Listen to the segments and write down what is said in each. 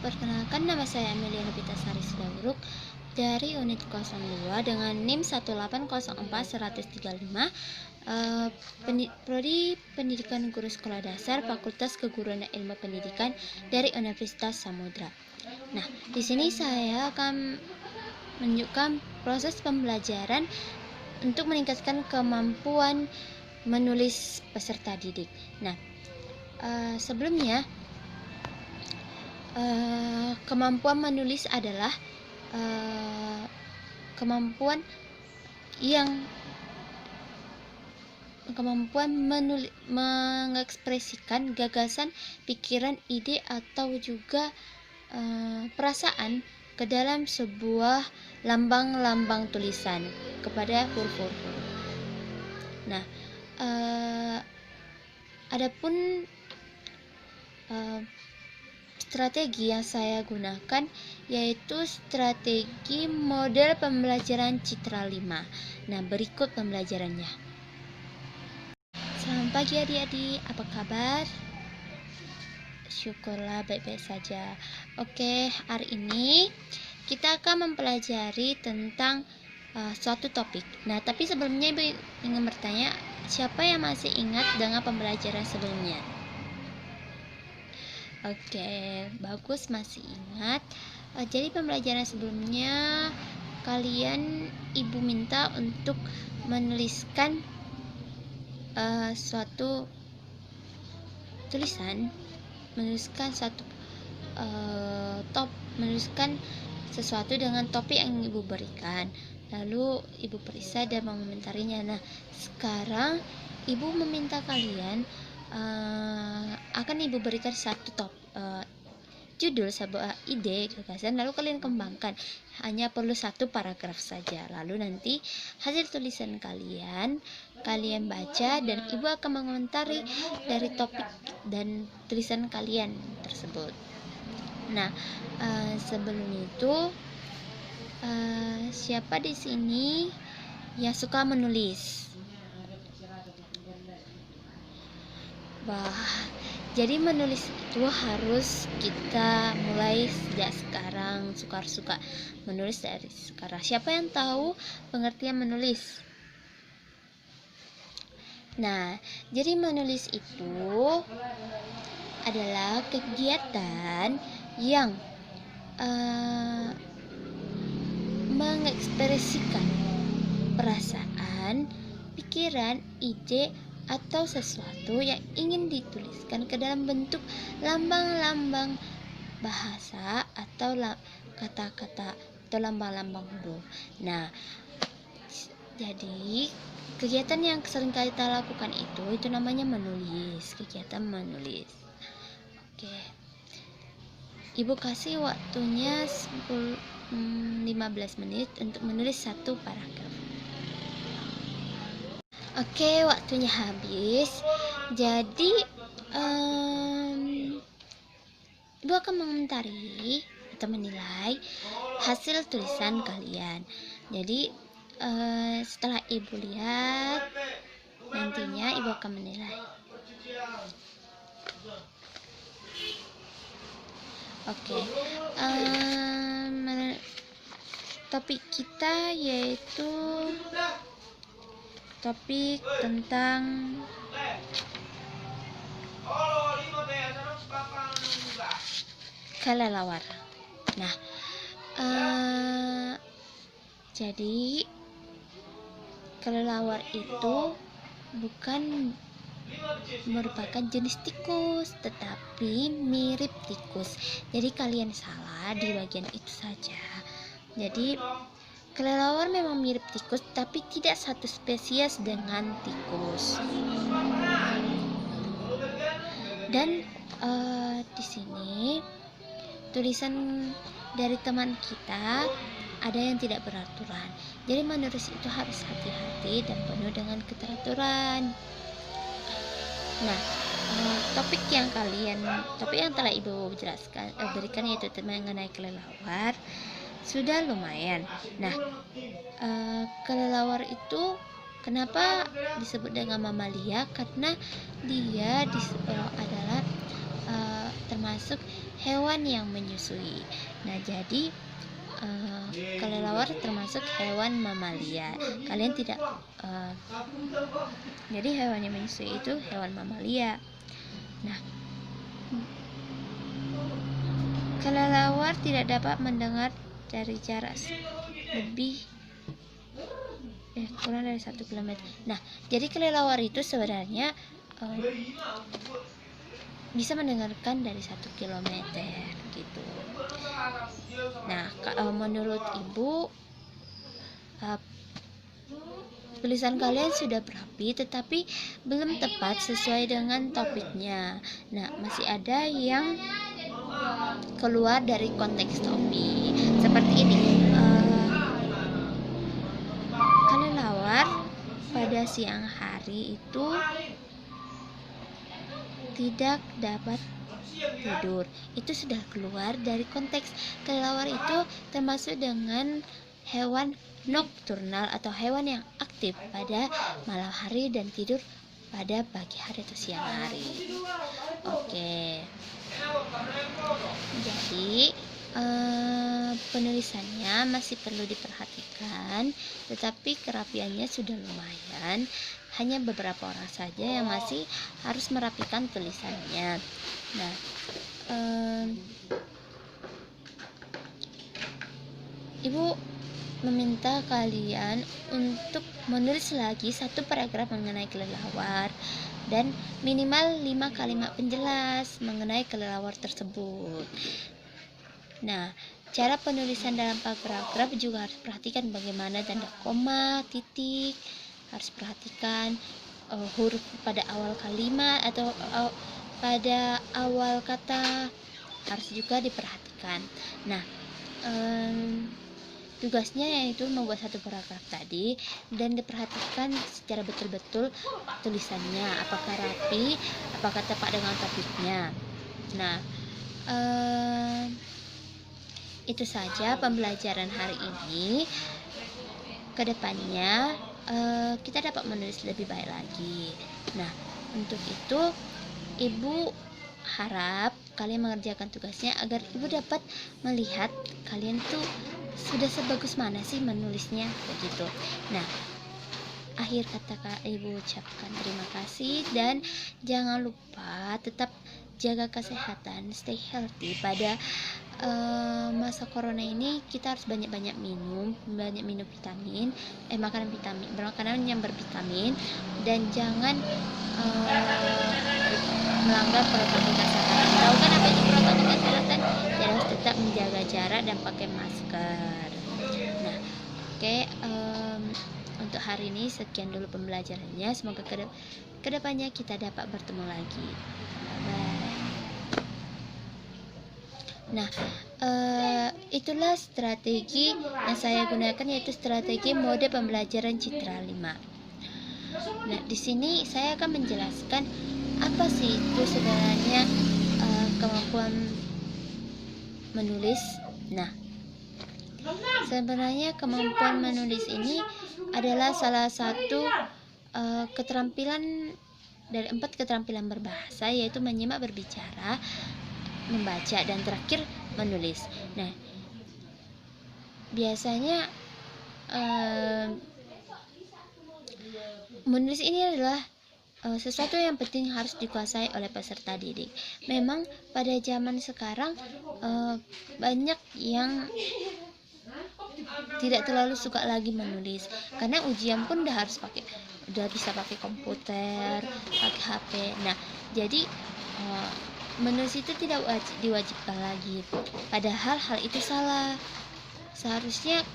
perkenalkan, nama saya Amelia Novitasari Sidaburuk dari unit 02 dengan NIM 1804135, Prodi Pendidikan Guru Sekolah Dasar, Fakultas Keguruan dan Ilmu Pendidikan dari Universitas Samudra. Nah, di sini saya akan menunjukkan proses pembelajaran untuk meningkatkan kemampuan menulis peserta didik. Nah, sebelumnya kemampuan menulis adalah kemampuan mengekspresikan gagasan, pikiran, ide atau juga perasaan ke dalam sebuah lambang-lambang tulisan kepada huruf-huruf. Nah, adapun strategi yang saya gunakan yaitu strategi model pembelajaran Citra 5. Nah, berikut pembelajarannya. Selamat pagi adik-adik, apa kabar? Syukurlah baik-baik saja. Oke, hari ini kita akan mempelajari tentang suatu topik. Nah, tapi sebelumnya Ibu ingin bertanya, siapa yang masih ingat dengan pembelajaran sebelumnya? Oke, bagus, masih ingat. Jadi pembelajaran sebelumnya kalian Ibu minta untuk menuliskan suatu tulisan, menuliskan sesuatu dengan topik yang Ibu berikan. Lalu Ibu periksa dan mengomentarinya. Nah, sekarang Ibu meminta kalian akan Ibu berikan satu judul, sebuah ide, gagasan, lalu kalian kembangkan. Hanya perlu satu paragraf saja. Lalu nanti hasil tulisan kalian baca dan Ibu akan mengomentari dari topik dan tulisan kalian tersebut. Nah, sebelum itu siapa di sini yang suka menulis? Jadi menulis itu harus kita mulai sejak sekarang, suka menulis dari sekarang. Siapa yang tahu pengertian menulis? Nah, jadi menulis itu adalah kegiatan yang mengekspresikan perasaan, pikiran, ide, atau sesuatu yang ingin dituliskan ke dalam bentuk lambang-lambang bahasa atau kata-kata atau lambang-lambang huruf. Nah, jadi kegiatan yang sering kita lakukan itu namanya menulis, kegiatan menulis. Oke, Ibu kasih waktunya 15 menit untuk menulis satu paragraf. Oke, waktunya habis. Jadi Ibu akan mengomentari atau menilai hasil tulisan kalian. Jadi setelah Ibu lihat, nantinya Ibu akan menilai. Oke, topik kita yaitu topik tentang kelelawar. Nah, jadi kelelawar itu bukan merupakan jenis tikus, tetapi mirip tikus. Jadi kalian salah di bagian itu saja. Jadi kelelawar memang mirip tikus, tapi tidak satu spesies dengan tikus. Dan di sini tulisan dari teman kita ada yang tidak beraturan. Jadi menulis itu harus hati-hati dan penuh dengan keteraturan. Nah, topik yang telah Ibu berikan yaitu mengenai kelelawar sudah lumayan. Nah, kelelawar itu kenapa disebut dengan mamalia? Karena dia adalah termasuk hewan yang menyusui. Nah, jadi kelelawar termasuk hewan mamalia. Kalian tidak jadi hewan yang menyusui itu hewan mamalia. Nah, kelelawar tidak dapat mendengar dari jarak lebih kurang dari 1 km. Nah, jadi kelelawar itu sebenarnya bisa mendengarkan dari 1 km gitu. Nah, menurut Ibu, tulisan kalian sudah berapi tetapi belum tepat sesuai dengan topiknya. Nah, masih ada yang keluar dari konteks topik. Seperti ini. Kelelawar pada siang hari itu tidak dapat tidur. Itu sudah keluar dari konteks. Kelelawar itu termasuk dengan hewan nokturnal atau hewan yang aktif pada malam hari dan tidur pada pagi hari atau siang hari. Oke. Jadi penulisannya masih perlu diperhatikan, tetapi kerapiannya sudah lumayan. Hanya beberapa orang saja yang masih harus merapikan tulisannya. Nah, Ibu meminta kalian untuk menulis lagi 1 paragraf mengenai kelelawar dan minimal 5 kalimat penjelas mengenai kelelawar tersebut. Nah, cara penulisan dalam paragraf juga harus perhatikan bagaimana tanda koma, titik, harus perhatikan huruf pada awal kalimat atau pada awal kata harus juga diperhatikan. Nah, tugasnya yaitu membuat 1 paragraf tadi dan diperhatikan secara betul-betul tulisannya, apakah rapi, apakah tepat dengan topiknya. Nah, itu saja pembelajaran hari ini. Kedepannya kita dapat menulis lebih baik lagi. Nah, untuk itu Ibu harap kalian mengerjakan tugasnya agar Ibu dapat melihat kalian tuh sudah sebagus mana sih menulisnya begitu. Nah, akhir kata Ibu ucapkan terima kasih dan jangan lupa tetap jaga kesehatan, stay healthy. Pada masa corona ini kita harus banyak minum vitamin, makanan yang bervitamin, dan jangan melanggar protokol kesehatan. Tahu kan apa itu protokol kesehatan? Jadi harus tetap menjaga jarak dan pakai masker. Nah, oke, untuk hari ini sekian dulu pembelajarannya. Semoga kedepannya kita dapat bertemu lagi. Bye. Nah, itulah strategi yang saya gunakan, yaitu strategi mode pembelajaran Citra 5. Nah, di sini saya akan menjelaskan apa sih itu sebenarnya kemampuan menulis. Nah, sebenarnya kemampuan menulis ini adalah salah satu keterampilan dari 4 keterampilan berbahasa, yaitu menyimak, berbicara, membaca, dan terakhir menulis. Nah, biasanya menulis ini adalah sesuatu yang penting harus dikuasai oleh peserta didik. Memang pada zaman sekarang banyak yang tidak terlalu suka lagi menulis karena ujian pun udah bisa pakai komputer, pakai HP. Nah, jadi menulis itu tidak diwajibkan lagi. Padahal hal itu salah. Seharusnya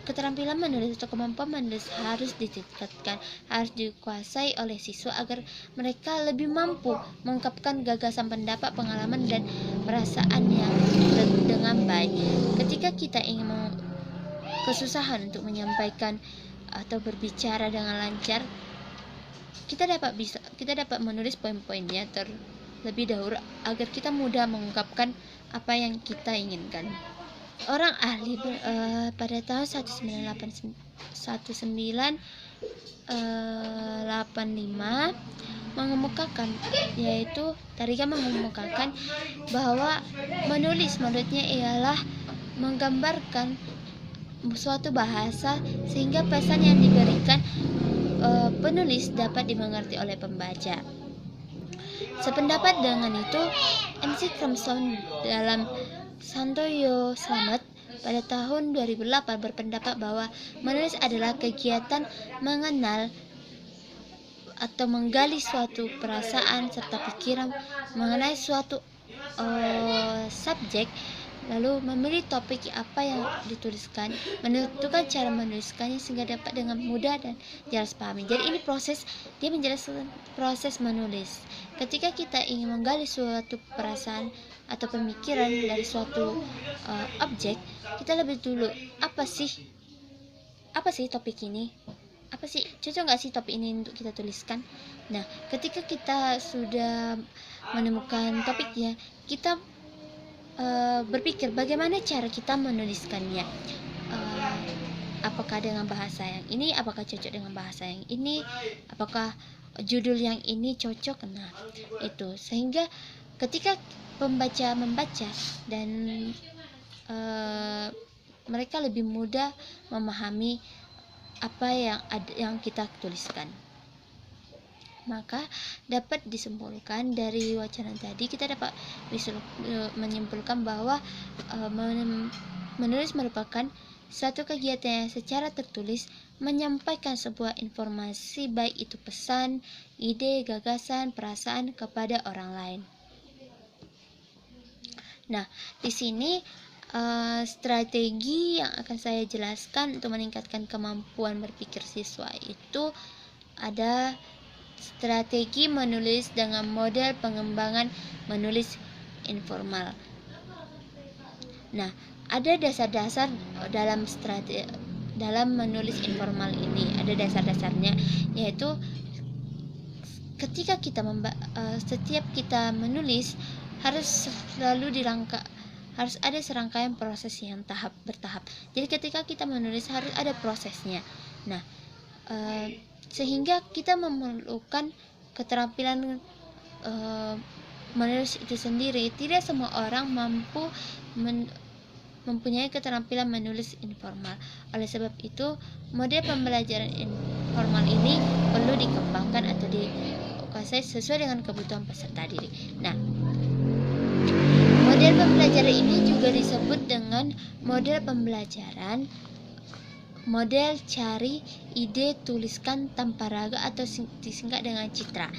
keterampilan menulis atau kemampuan menulis harus ditingkatkan, harus dikuasai oleh siswa agar mereka lebih mampu mengungkapkan gagasan, pendapat, pengalaman, dan perasaan yang dengan baik. Ketika kita ingin kesusahan untuk menyampaikan atau berbicara dengan lancar, kita dapat menulis poin-poinnya terlebih dahulu agar kita mudah mengungkapkan apa yang kita inginkan. Orang ahli pada tahun 19 85 mengemukakan, yaitu Tarigan mengemukakan bahwa menulis menurutnya ialah menggambarkan suatu bahasa sehingga pesan yang diberikan penulis dapat dimengerti oleh pembaca. Sependapat dengan itu, MC Crimson dalam Santoyo Slamet pada tahun 2008 berpendapat bahwa menulis adalah kegiatan mengenal atau menggali suatu perasaan serta pikiran mengenai suatu subjek, lalu memilih topik apa yang dituliskan, menentukan cara menuliskannya sehingga dapat dengan mudah dan jelas pahami. Jadi ini dia menjelaskan proses menulis. Ketika kita ingin menggali suatu perasaan atau pemikiran dari suatu objek, kita lebih dulu apa sih topik ini, cocok nggak sih topik ini untuk kita tuliskan. Nah, ketika kita sudah menemukan topiknya, kita berpikir bagaimana cara kita menuliskannya. Apakah dengan bahasa yang ini, apakah cocok dengan bahasa yang ini, apakah judul yang ini cocok. Nah, itu sehingga ketika pembaca membaca dan mereka lebih mudah memahami apa yang kita tuliskan. Maka dapat disimpulkan dari wacana tadi, kita dapat menyimpulkan bahwa menulis merupakan suatu kegiatan yang secara tertulis menyampaikan sebuah informasi, baik itu pesan, ide, gagasan, perasaan kepada orang lain. Nah, di sini strategi yang akan saya jelaskan untuk meningkatkan kemampuan berpikir siswa itu ada strategi menulis dengan model pengembangan menulis informal. Nah, ada dasar-dasar dalam menulis informal ini, ada dasar-dasarnya, yaitu ketika kita setiap kita menulis harus ada serangkaian proses yang bertahap. Jadi ketika kita menulis harus ada prosesnya. Nah, sehingga kita memerlukan keterampilan menulis itu sendiri. Tidak semua orang mempunyai keterampilan menulis informal. Oleh sebab itu, model pembelajaran informal ini perlu dikembangkan atau dikuasai sesuai dengan kebutuhan peserta didik. Nah, model pembelajaran ini juga disebut dengan model pembelajaran model cari, ide, tuliskan tanpa raga atau disingkat dengan citra.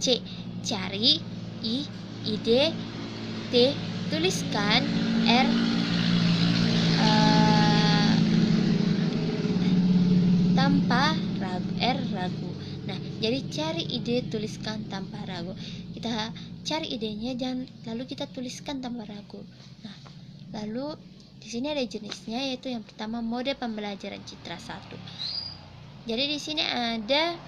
C. Cari, I. Ide, T. Tuliskan, R. Tanpa ragu, R. Ragu. Nah, jadi cari ide, tuliskan tanpa ragu. Kita cari idenya dan lalu kita tuliskan tanpa ragu. Nah, lalu di sini ada jenisnya, yaitu yang pertama model pembelajaran citra 1. Jadi di sini ada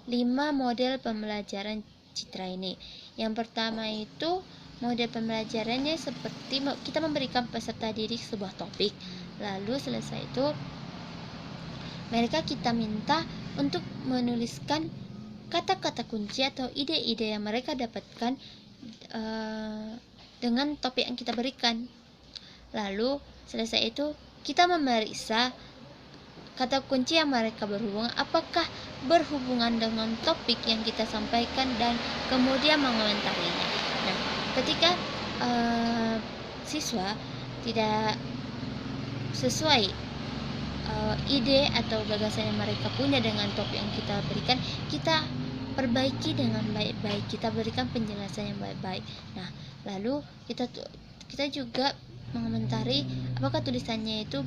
5 model pembelajaran citra ini. Yang pertama itu model pembelajarannya seperti kita memberikan peserta didik sebuah topik, lalu selesai itu kita minta untuk menuliskan kata-kata kunci atau ide-ide yang mereka dapatkan dengan topik yang kita berikan. Lalu selesai itu kita memeriksa kata kunci yang mereka apakah berhubungan dengan topik yang kita sampaikan, dan kemudian mengomentarinya. Nah, ketika siswa tidak sesuai ide atau gagasan yang mereka punya dengan topik yang kita berikan, kita perbaiki dengan baik-baik, kita berikan penjelasan yang baik-baik. Nah, lalu kita juga mengomentari apakah tulisannya itu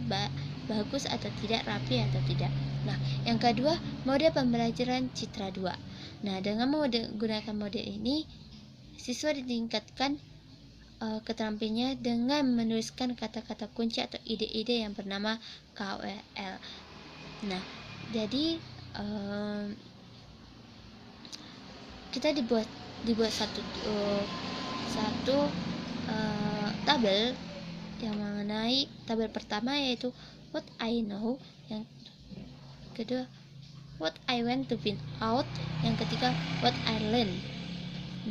bagus atau tidak, rapi atau tidak. Nah, yang kedua model pembelajaran citra 2. Nah, dengan menggunakan model ini siswa ditingkatkan keterampilannya dengan menuliskan kata-kata kunci atau ide-ide yang bernama KWL. Nah, jadi kita dibuat satu tabel yang mengenai tabel pertama, yaitu what I know. Yang kedua, what I want to find out. Yang ketiga, what I learn.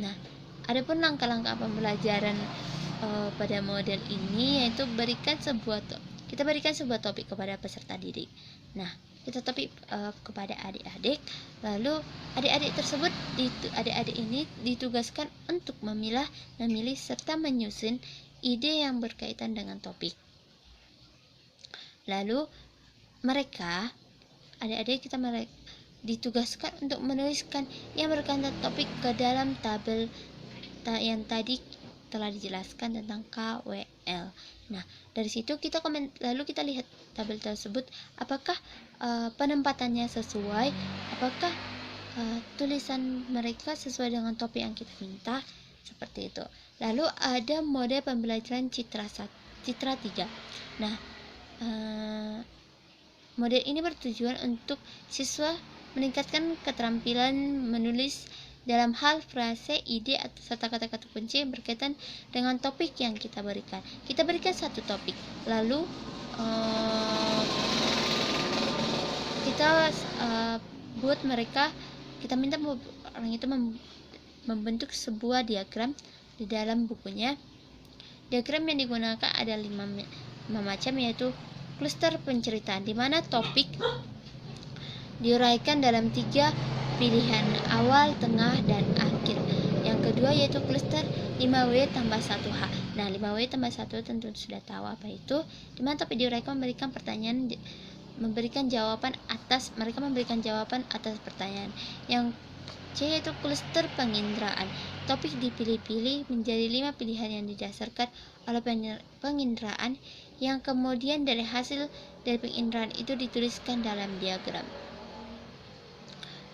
Nah, adapun langkah-langkah pembelajaran pada model ini yaitu kita berikan sebuah topik kepada peserta didik. Nah, kita topik kepada adik-adik, lalu adik-adik ini ditugaskan untuk memilih serta menyusun ide yang berkaitan dengan topik. Lalu adik-adik kita ditugaskan untuk menuliskan yang berkaitan topik ke dalam tabel yang tadi telah dijelaskan tentang KWL. Nah, dari situ lalu kita lihat tabel tersebut, apakah penempatannya sesuai, apakah tulisan mereka sesuai dengan topik yang kita minta, seperti itu. Lalu ada mode pembelajaran citra 3. Nah, model ini bertujuan untuk siswa meningkatkan keterampilan menulis dalam hal frase, ide, serta kata-kata kunci yang berkaitan dengan topik yang kita berikan. Kita berikan satu topik, lalu kita buat mereka, kita minta orang itu membentuk sebuah diagram di dalam bukunya. Diagram yang digunakan ada 5 macam, yaitu kluster penceritaan, di mana topik diuraikan dalam 3 pilihan, awal, tengah, dan akhir. Yang kedua yaitu kluster 5W tambah 1H. Nah, 5W tambah 1 tentu sudah tahu apa itu, di mana topik diuraikan mereka memberikan jawaban atas pertanyaan. Yang C yaitu kluster penginderaan. Topik dipilih-pilih menjadi 5 pilihan yang didasarkan oleh penginderaan, yang kemudian dari hasil dari penginderaan itu dituliskan dalam diagram.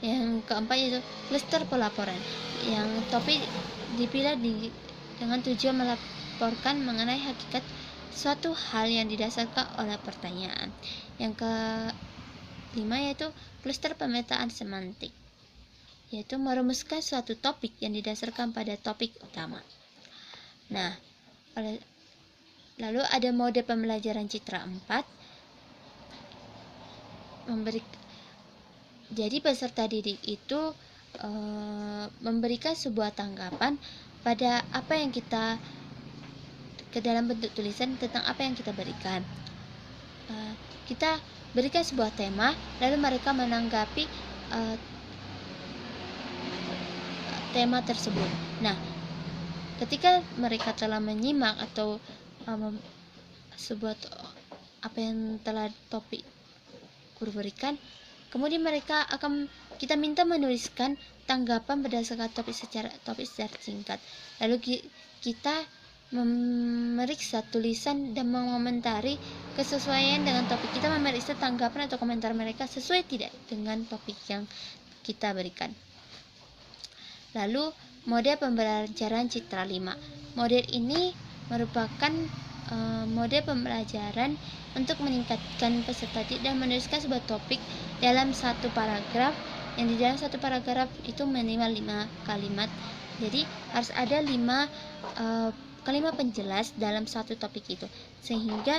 Yang keempat yaitu kluster pelaporan. Yang topik dipilih dengan tujuan melaporkan mengenai hakikat suatu hal yang didasarkan oleh pertanyaan. Yang kelima yaitu kluster pemetaan semantik, yaitu merumuskan suatu topik yang didasarkan pada topik utama. Nah, lalu ada mode pembelajaran citra 4. Jadi peserta didik itu memberikan sebuah tanggapan pada apa yang kita ke dalam bentuk tulisan tentang apa yang kita berikan. Kita berikan sebuah tema, lalu mereka menanggapi tema tersebut. Nah, ketika mereka telah menyimak atau sebuah apa yang telah topik guru berikan, kemudian kita minta menuliskan tanggapan berdasarkan topik secara singkat. Lalu kita memeriksa tulisan dan mengomentari kesesuaian dengan topik. Kita memeriksa tanggapan atau komentar mereka sesuai tidak dengan topik yang kita berikan. Lalu mode pembelajaran citra 5. Model ini merupakan mode pembelajaran untuk meningkatkan peserta didik dan menuliskan sebuah topik dalam satu paragraf, yang di dalam satu paragraf itu minimal 5 kalimat. Jadi harus ada 5 kalimat penjelas dalam satu topik itu, sehingga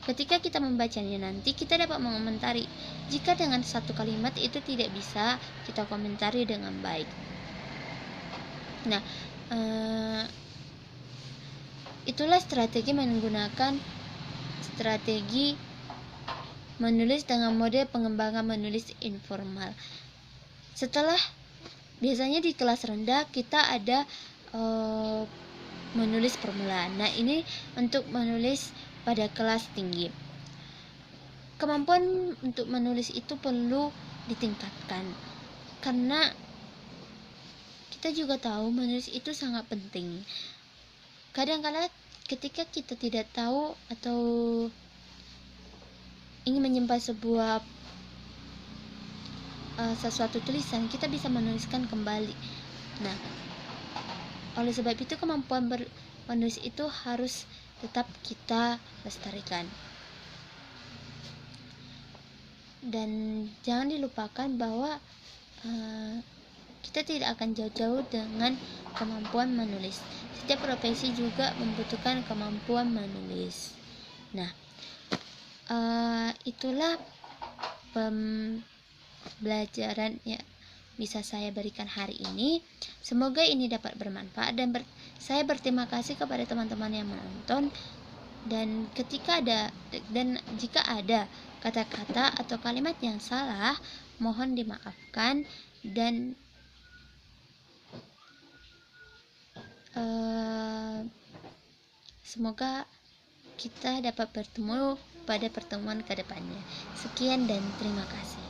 ketika kita membacanya nanti kita dapat mengomentari. Jika dengan satu kalimat itu tidak bisa kita komentari dengan baik. Nah, itulah strategi menulis dengan mode pengembangan menulis informal. Biasanya di kelas rendah kita ada menulis permulaan. Nah, ini untuk menulis pada kelas tinggi. Kemampuan untuk menulis itu perlu ditingkatkan, karena kita juga tahu menulis itu sangat penting. Kadang-kadang ketika kita tidak tahu atau ingin menyimpan sesuatu tulisan, kita bisa menuliskan kembali. Nah, oleh sebab itu kemampuan menulis itu harus tetap kita lestarikan. Dan jangan dilupakan bahwa kita tidak akan jauh-jauh dengan kemampuan menulis. Setiap profesi juga membutuhkan kemampuan menulis. Nah, Itulah pembelajaran ya bisa saya berikan hari ini. Semoga ini dapat bermanfaat dan saya berterima kasih kepada teman-teman yang menonton. Dan jika ada kata-kata atau kalimat yang salah, mohon dimaafkan. Dan semoga kita dapat bertemu pada pertemuan kedepannya. Sekian dan terima kasih.